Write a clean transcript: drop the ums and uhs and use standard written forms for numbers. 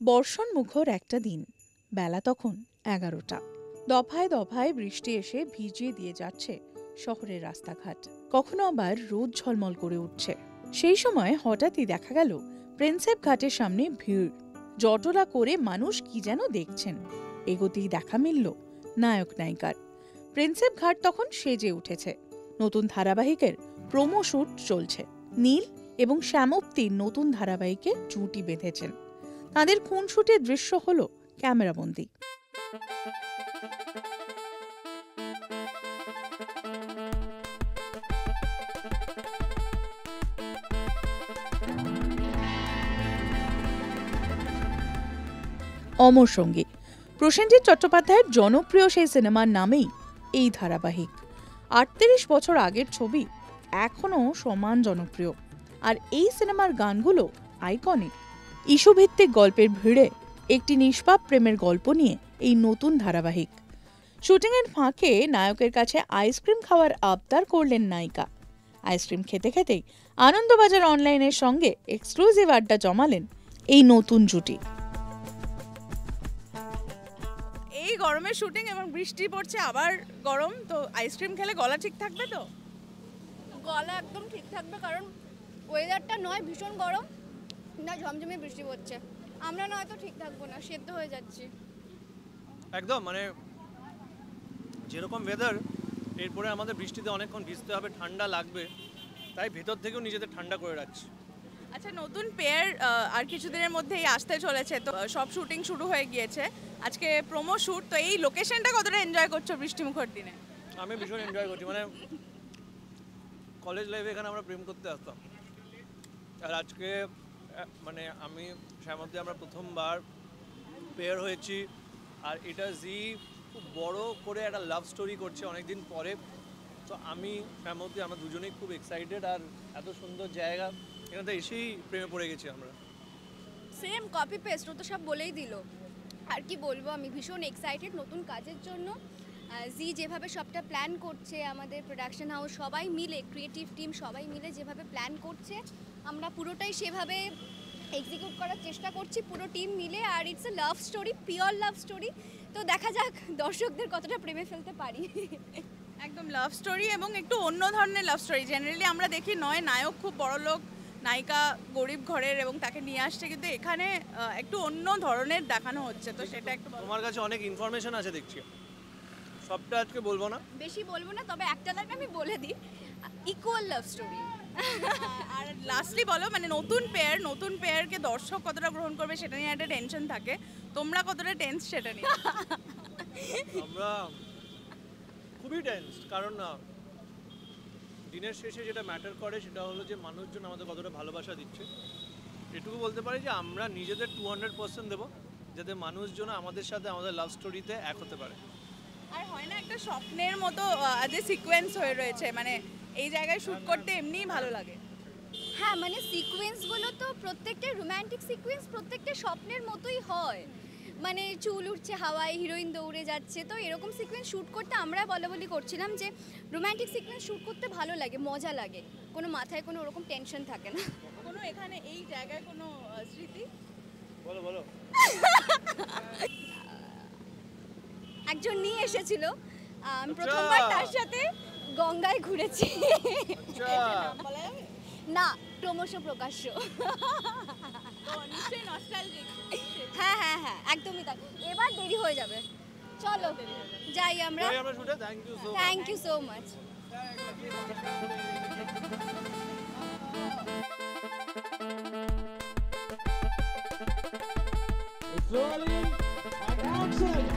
বর্ষণ মুখর একটা দিন, বেলা তখন 11টা। দফায় দফায় বৃষ্টি এসে ভিজিয়ে দিয়ে যাচ্ছে শহরের রাস্তাঘাট, কখনো আবার রোদ ঝলমল করে উঠছে। সেই সময় হঠাৎই দেখা গেল প্রিন্সেপ ঘাটের সামনে ভিড় জটলা করে মানুষ কি যেন দেখছেন। এগোতেই দেখা মিলল নায়ক নায়িকার। প্রিন্সেপ ঘাট তখন সেজে উঠেছে, নতুন ধারাবাহিকের প্রোমো শুট চলছে। নীল এবং শ্যামপ্তির নতুন ধারাবাহিকে জুটি বেঁধেছেন। তাদের খুনসুটির দৃশ্য হল ক্যামেরাবন্দি। অমর সঙ্গী প্রসেনজিৎ চট্টোপাধ্যায়ের জনপ্রিয় সেই সিনেমার নামেই এই ধারাবাহিক। 38 বছর আগের ছবি এখনও সমান জনপ্রিয়, আর এই সিনেমার গানগুলো আইকনিক। ইস্যুভিত্তিক গল্পের ভিড়ে একটি নিষ্পাপ প্রেমের গল্প নিয়ে এই নতুন ধারাবাহিক। শুটিংয়ের ফাঁকে নায়কের কাছে আইসক্রিম খাওয়ার আবদার করলেন নায়িকা। আইসক্রিম খেতে খেতেই আনন্দবাজার অনলাইনের সঙ্গে এক্সক্লুসিভ আড্ডা জমালেন এই নতুন জুটি। এই গরমে শুটিং এবং বৃষ্টি পড়ছে, আবার গরম, তো আইসক্রিম খেলে গলা ঠিক থাকবে? তো গলা একদম ঠিক থাকবে, কারণ ওয়েদারটা নয় ভীষণ গরম, না ঝমঝমে বৃষ্টি পড়ছে। আমরা নয়তো ঠিক থাকবো না, সেদ্ধ হয়ে যাচ্ছি একদম। মানে যেরকম ওয়েদার, এরপরে আমাদের বৃষ্টিতে অনেকক্ষণ ভিজতে হবে, ঠান্ডা লাগবে, তাই ভেতর থেকেও নিজেদের ঠান্ডা করে রাখছি। আচ্ছা, নতুন পেয়ার আর কিছুদিনের মধ্যেই আসতে চলেছে, তো সব শুটিং শুরু হয়ে গিয়েছে, আজকে প্রোমো শুট। তো এই লোকেশনটা কতটা এনজয় করছো বৃষ্টিমুখর দিনে? আমি ভীষণ এনজয় করছি। মানে কলেজ লাইফে এখানে আমরা প্রেম করতে আসতাম, আর আজকে মানে আমি শ্যামপ্তি আমরা প্রথমবার পেয়ার হয়েছি, আর এটা জি খুব বড় করে একটা লাভ স্টোরি করছে অনেকদিন পরে। তো আমি শ্যামপ্তি আমরা দুজনেই খুব এক্সাইটেড, আর এত সুন্দর জায়গা, এখান থেকে এসেই প্রেমে পড়ে গেছি আমরা। সেম কপি পেস্ট, ও তো সব বলেই দিল। আর কি বলবো, আমি ভীষণ এক্সাইটেড নতুন কাজের জন্য। জি যেভাবে সবটা প্ল্যান করছে, আমাদের প্রোডাকশন হাউস সবাই মিলে, ক্রিয়েটিভ টিম সবাই মিলে যেভাবে প্ল্যান করছে, আমরা পুরোটাই সেভাবে এক্সিকিউট করার চেষ্টা করছি পুরো টিম মিলে। আর it's a love story, pure love story. তো দেখা যাক দর্শকদের কতটা প্রেমে ফেলতে পারি। একদম লাভ স্টোরি, এবং একটু অন্য ধরনের লাভ স্টোরি। জেনারেলি আমরা দেখি নয় নায়ক খুব বড় লোক, নায়িকা গরিব ঘরের এবং তাকে নিয়ে আসছে, কিন্তু এখানে একটু অন্য ধরনের দেখানো হচ্ছে। তো সেটা একটু তোমার কাছে অনেক ইনফরমেশন আছে দেখছি, সবটা আজকে বলবো না, বেশি বলবো না, তবে একটা লাইন আমি বলে দিই, ইকুয়াল লাভ স্টোরি। আর লাস্টলি বলো, মানে নতুন পেয়ারকে দর্শক কতটা গ্রহণ করবে সেটা নিয়ে একটা টেনশন থাকে, তোমরা কতটা টেন্স সেটা নিয়ে? আমরা খুবই টেন্স, কারণ দিনের শেষে যেটা ম্যাটার করে সেটা হলো যে মানুষজন আমাদের কতটা ভালোবাসা দিচ্ছে। এটুকু বলতে পারি যে আমরা নিজেদের 200% দেবো, যাতে মানুষজন আমাদের সাথে আমাদের লাভ স্টোরিতে এক হতে পারে। আর হয় না একটা স্বপ্নের মতো যে সিকোয়েন্স হয়ে রয়েছে, মানে এই জায়গায় শ্যুট করতে এমনিই ভালো লাগে। হ্যাঁ, মানে সিকোয়েন্সগুলো তো প্রত্যেকটা রোম্যান্টিক সিকোয়েন্স প্রত্যেকটা স্বপ্নের মতোই হয়। মানে চুল উঠছে হাওয়ায়, হিরোইন দৌড়ে যাচ্ছে, তো এরকম সিকোয়েন্স শ্যুট করতে আমরা বলি করছিলাম যে রোম্যান্টিক সিকোয়েন্স শ্যুট করতে ভালো লাগে, মজা লাগে, কোনো মাথায় কোনো ওরকম টেনশন থাকে না। কোনো এখানে এই জায়গায় কোনো স্মৃতি? বলো। একজন নিয়ে এসেছিল, আমি প্রথমবার তার সাথে গঙ্গায় ঘুরেছি। না, ক্রমশ প্রকাশ্য। হ্যাঁ, একদমই তাই। এবার দেরি হয়ে যাবে, চলো যাই আমরা। Thank you so much. It's rolling and action!